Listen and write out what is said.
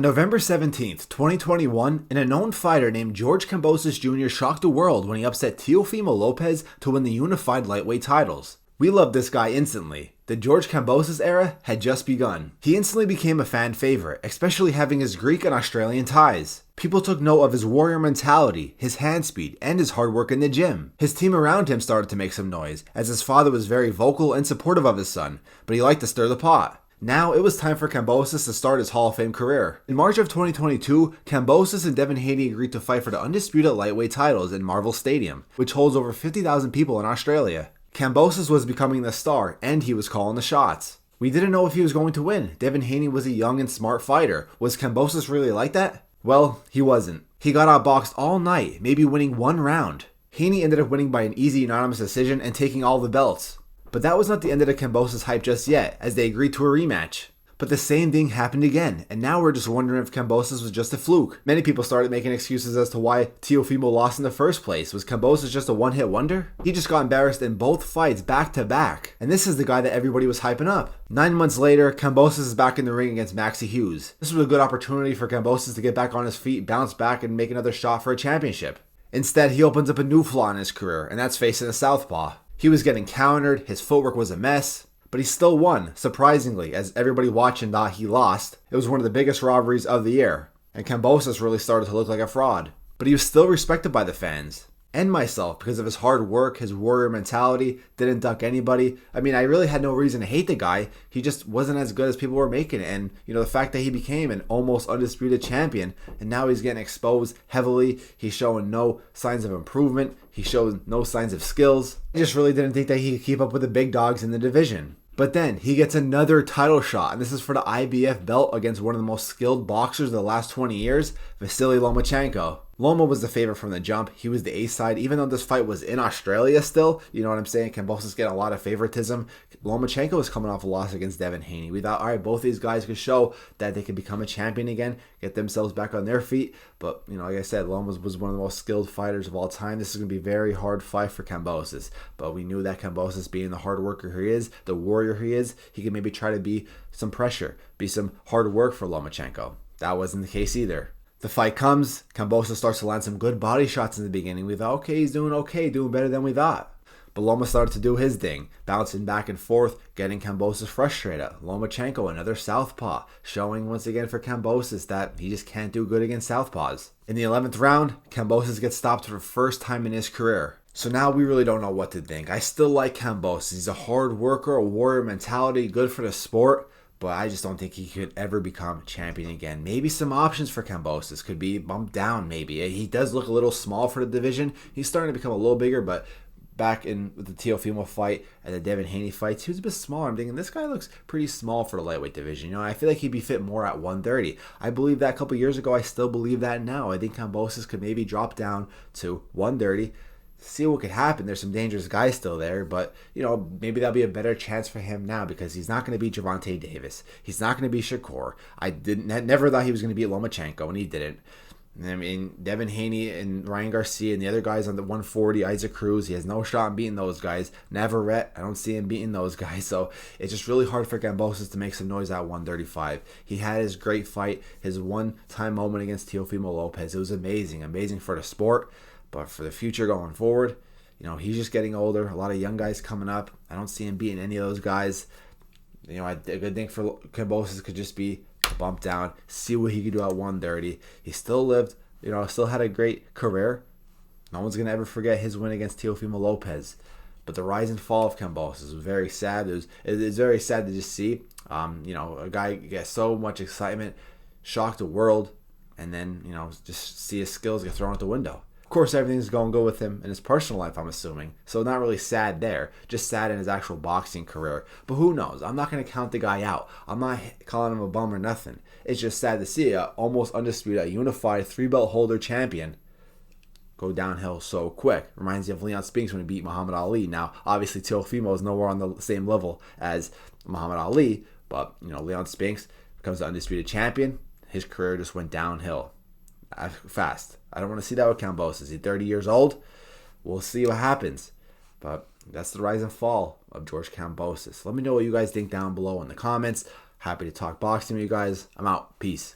November 17th, 2021, an unknown fighter named George Kambosos Jr. shocked the world when he upset Teofimo Lopez to win the unified lightweight titles. We loved this guy instantly. The George Kambosos era had just begun. He instantly became a fan favorite, especially having his Greek and Australian ties. People took note of his warrior mentality, his hand speed, and his hard work in the gym. His team around him started to make some noise, as his father was very vocal and supportive of his son, but he liked to stir the pot. Now it was time for Kambosos to start his Hall of Fame career. In March of 2022, Kambosos and Devin Haney agreed to fight for the undisputed lightweight titles in Marvel Stadium, which holds over 50,000 people in Australia. Kambosos was becoming the star, and he was calling the shots. We didn't know if he was going to win. Devin Haney was a young and smart fighter. Was Kambosos really like that? Well, he wasn't. He got outboxed all night, maybe winning one round. Haney ended up winning by an easy unanimous decision and taking all the belts. But that was not the end of the Kambosos hype just yet, as they agreed to a rematch. But the same thing happened again, and now we're just wondering if Kambosos was just a fluke. Many people started making excuses as to why Teofimo lost in the first place. Was Kambosos just a one-hit wonder? He just got embarrassed in both fights back to back. And this is the guy that everybody was hyping up. 9 months later, Kambosos is back in the ring against Maxie Hughes. This was a good opportunity for Kambosos to get back on his feet, bounce back, and make another shot for a championship. Instead, he opens up a new flaw in his career, and that's facing a southpaw. He was getting countered, his footwork was a mess, but he still won, surprisingly, as everybody watching thought he lost. It was one of the biggest robberies of the year, and Kambosos really started to look like a fraud. But he was still respected by the fans, and myself, because of his hard work, his warrior mentality, didn't duck anybody. I mean, I really had no reason to hate the guy. He just wasn't as good as people were making it, and the fact that he became an almost undisputed champion, and now he's getting exposed heavily. He's showing no signs of improvement. He shows no signs of skills. I just really didn't think that he could keep up with the big dogs in the division. But then he gets another title shot, and this is for the IBF belt against one of the most skilled boxers of the last 20 years, Vasily Lomachenko. Loma was the favorite from the jump. He was the A side, even though this fight was in Australia still. You know what I'm saying? Kambosos getting a lot of favoritism. Lomachenko was coming off a loss against Devin Haney. We thought, all right, both these guys could show that they could become a champion again, get themselves back on their feet. But, like I said, Loma was one of the most skilled fighters of all time. This is going to be a very hard fight for Kambosos. But we knew that Kambosos, being the hard worker he is, the warrior he is, he could maybe try to be some pressure, be some hard work for Lomachenko. That wasn't the case either. The fight comes, Kambosos starts to land some good body shots in the beginning. We thought, okay, he's doing okay, doing better than we thought. But Loma started to do his thing, bouncing back and forth, getting Kambosos frustrated. Lomachenko, another southpaw, showing once again for Kambosos that he just can't do good against southpaws. In the 11th round, Kambosos gets stopped for the first time in his career. So now we really don't know what to think. I still like Kambosos. He's a hard worker, a warrior mentality, good for the sport. But I just don't think he could ever become champion again. Maybe some options for Kambosos could be bumped down maybe. He does look a little small for the division. He's starting to become a little bigger, but back in the Teofimo fight and the Devin Haney fights, he was a bit smaller. I'm thinking this guy looks pretty small for the lightweight division. I feel like he'd be fit more at 130. I believe that a couple years ago. I still believe that now. I think Kambosos could maybe drop down to 130. See what could happen. There's some dangerous guys still there, but maybe that'll be a better chance for him now, because he's not going to beat Gervonta Davis. He's not going to beat Shakur. I never thought he was going to beat Lomachenko, and he didn't. I mean, Devin Haney and Ryan Garcia and the other guys on the 140, Isaac Cruz, he has no shot in beating those guys. Navarrete, I don't see him beating those guys. So it's just really hard for Kambosos to make some noise at 135. He had his great fight, his one-time moment against Teofimo Lopez. It was amazing for the sport. But for the future going forward, he's just getting older. A lot of young guys coming up. I don't see him beating any of those guys. A good thing for Kambosos could just be bumped down, see what he could do at 130. He still lived, still had a great career. No one's going to ever forget his win against Teofimo Lopez. But the rise and fall of Kambosos was very sad. It's very sad to just see, a guy get so much excitement, shock the world, and then, just see his skills get thrown out the window. Of course, everything's going good with him in his personal life, I'm assuming. So not really sad there, just sad in his actual boxing career. But who knows? I'm not going to count the guy out. I'm not calling him a bum or nothing. It's just sad to see a almost undisputed, a unified 3-belt holder champion go downhill so quick. Reminds you of Leon Spinks when he beat Muhammad Ali. Now, obviously, Teofimo is nowhere on the same level as Muhammad Ali. But, Leon Spinks becomes the undisputed champion. His career just went downhill fast. I don't want to see that with Kambosos. He's 30 years old. We'll see what happens. But that's the rise and fall of George Kambosos. Let me know what you guys think down below in the comments. Happy to talk boxing with you guys. I'm out. Peace.